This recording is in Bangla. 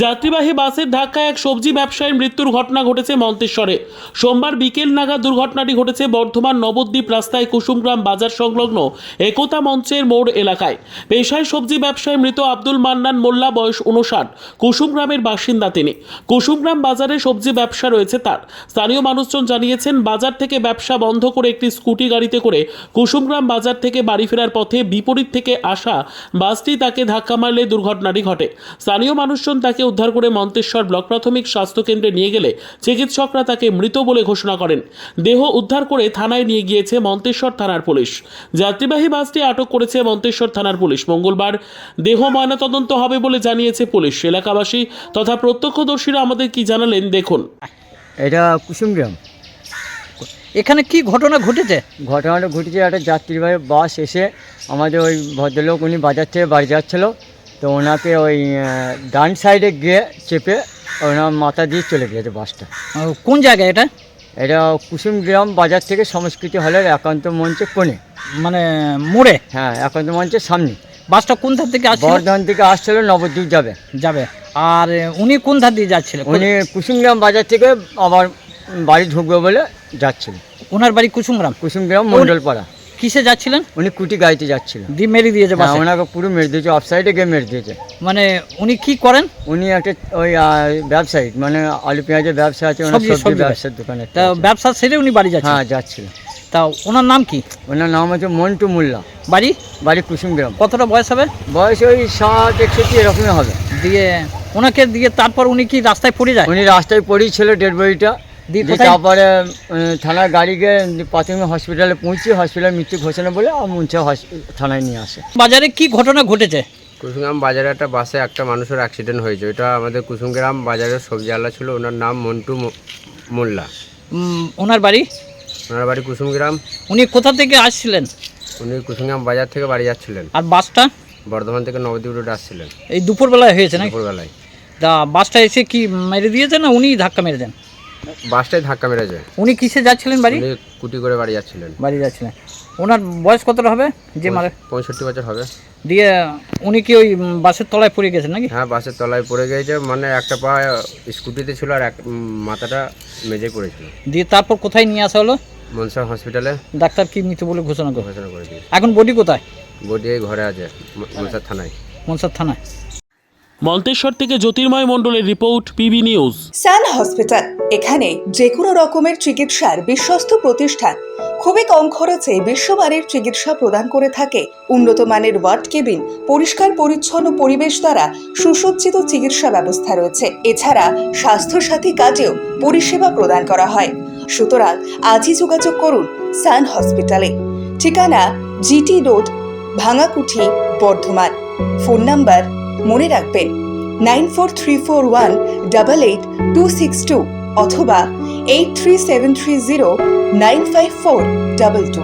যাত্রীবাহী বাসের ধাক্কায় এক সবজি ব্যবসায়ীর মৃত্যুর ঘটনা ঘটেছে মন্তেশ্বরে। সোমবার বিকেল নাগাদ দুর্ঘটনাটি ঘটেছে বর্ধমান নবদ্বীপ রাস্তায় কুসুমগ্রাম বাজার সংলগ্ন একতা মঞ্চের মোড় এলাকায়। পেশায় সবজি ব্যবসায়ী মৃত আব্দুল মান্নান মোল্লা, বয়স 59, কুসুমগ্রামের বাসিন্দা তিনি। কুসুমগ্রাম বাজারে সবজি ব্যবসা রয়েছে তার। স্থানীয় মানুষজন জানিয়েছেন, বাজার থেকে ব্যবসা বন্ধ করে একটি স্কুটি গাড়িতে করে কুসুমগ্রাম বাজার থেকে বাড়ি ফেরার পথে বিপরীত থেকে আসা বাসটি তাকে ধাক্কা মারলে দুর্ঘটনাটি ঘটে। স্থানীয় মানুষজন তাকে উদ্ধার করে মন্তেশ্বর ব্লক প্রাথমিক স্বাস্থ্য কেন্দ্রে নিয়ে গেলে চিকিৎসকরা তাকে মৃত বলে ঘোষণা করেন। দেহ উদ্ধার করে থানায় নিয়ে গিয়েছে মন্তেশ্বর থানার পুলিশ। যাত্রীবাহী বাসটি আটক করেছে মন্তেশ্বর থানার পুলিশ। মঙ্গলবার দেহ ময়নাতদন্ত হবে বলে জানিয়েছে পুলিশ। এলাকাবাসী তথা প্রত্যক্ষদর্শীরা আমাদের কি জানালেন দেখুন। এটা কুসুমগ্রাম। এখানে কি ঘটনা ঘটেছে? ঘটনাটা ঘটেছে, একটা যাত্রীবাহী বাস এসে আমাদের ওই ভদ্রলোক উনি বাজার থেকে বাড়ি যাচ্ছিলো, তো ওনাকে ওই ডান সাইডে গিয়ে চেপে ওনার মাথা দিয়ে চলে গিয়েছে বাসটা। কোন জায়গায় এটা? এটা কুসুমগ্রাম বাজার থেকে সংস্কৃতি হলের একান্ত মঞ্চে কোণে, মানে মোড়ে? হ্যাঁ, একান্ত মঞ্চের সামনে। বাসটা কোন ধার থেকে আসছিল? বর্ধমান থেকে আসছিল, নবদ্বীপ যাবে। আর উনি কোন ধার দিয়ে যাচ্ছিলেন? উনি কুসুমগ্রাম বাজার থেকে আবার বাড়ি ঢুকবে বলে যাচ্ছিল। ওনার বাড়ি কুসুমগ্রাম মণ্ডলপাড়া। কিসে যাচ্ছিলেন? উনি কুটি গাড়িতে যাচ্ছিল, দিয়ে মেরে দিয়েছে বাসে? ওনাকে পুরো মেরে দিয়েছে, অফ সাইডে গিয়ে মেরে দিয়েছে। মানে উনি কি করেন? উনি একটা ওই ব্যবসায়ী, মানে আলু পেঁয়াজের ব্যবসা আছে, ওনার সবজি ব্যবসার দোকানে। তা ব্যবসা সেরে উনি বাড়ি যাচ্ছেন? হ্যাঁ, যাচ্ছিল। তা ওনার নাম কি? ওনার নাম হচ্ছে মন্টু মোল্লা। বাড়ি কুসুমগ্রাম। কতটা বয়স হবে? বয়স ওই 60-61 এরকমই হবে। দিয়ে ওনাকে দিয়ে তারপর উনি কি রাস্তায় পড়ে যায়? উনি রাস্তায় পড়েই ছিল ডেড বডিটা। তারপরে থানার গাড়ি গিয়ে প্রাথমিক হসপিটালে পৌঁছে হসপিটালে মৃত্যু ঘোষণা বলে মুন্সি থানায় নিয়ে আসে। বাজারে কি ঘটনা ঘটেছে? কুসুমগ্রাম বাজারে একটা বাসে একটা মানুষের অ্যাক্সিডেন্ট হয়েছে। এটা আমাদের কুসুমগ্রাম বাজারের সবজি আলা ছিল, ওনার নাম মন্টু মোল্লা। ওনার বাড়ি কুসুমগ্রাম। উনি কোথা থেকে আসছিলেন? উনি কুসুমগ্রাম বাজার থেকে বাড়ি যাচ্ছিলেন। আর বাসটা? বর্ধমান থেকে নবদ্বীপ রোড আসছিলেন। এই দুপুরবেলায় হয়েছে নাকি? দুপুরবেলায়। তা বাসটা এসে কি মেরে দিয়েছে না উনি ধাক্কা মেরেছেন? বাসটাই ধাক্কা মেরেছে। উনি কিসে যাচ্ছিলেন বাড়ি? উনি কুটি করে বাড়ি যাচ্ছিলেন। ওনার বয়স কতটা হবে যে মারে? 65 বছর হবে। দিয়ে উনি কি ওই বাসের তলায় পড়ে গেছেন নাকি? হ্যাঁ, বাসের তলায় পড়ে গিয়েছে, মানে একটা পা স্কুটিতে ছিল আর মাথাটা মেঝে পড়েছিল। দিয়ে তারপর কোথায় নিয়ে আসা হলো? মনসা হসপিটালে। ডাক্তার কি মৃত বলে ঘোষণা করে দিয়েছে। এখন বডি কোথায়? বডি এই ঘরে আছে, মনসার থানায়। মন্তেশ্বর থেকে জ্যোতির্ময় মণ্ডলের রিপোর্ট, পিবি নিউজ। সান হসপিটাল, এখানে যে কোনো রকমের চিকিৎসার বিশ্বস্ত প্রতিষ্ঠান। খুবই কম খরচে বিশ্বমানের চিকিৎসা প্রদান করে থাকে। উন্নত মানের ওয়ার্ড কেবিন, পরিষ্কার পরিচ্ছন্ন পরিবেশ দ্বারা সুসজ্জিত চিকিৎসা ব্যবস্থা রয়েছে। এছাড়া স্বাস্থ্য সাথী কাজেও পরিষেবা প্রদান করা হয়। সুতরাং আজই যোগাযোগ করুন সান হসপিটালে। ঠিকানা GT road, Bhangakuthi, Bardhaman. Phone number মনে রাখবেন 9434188262 অথবা 83730954222।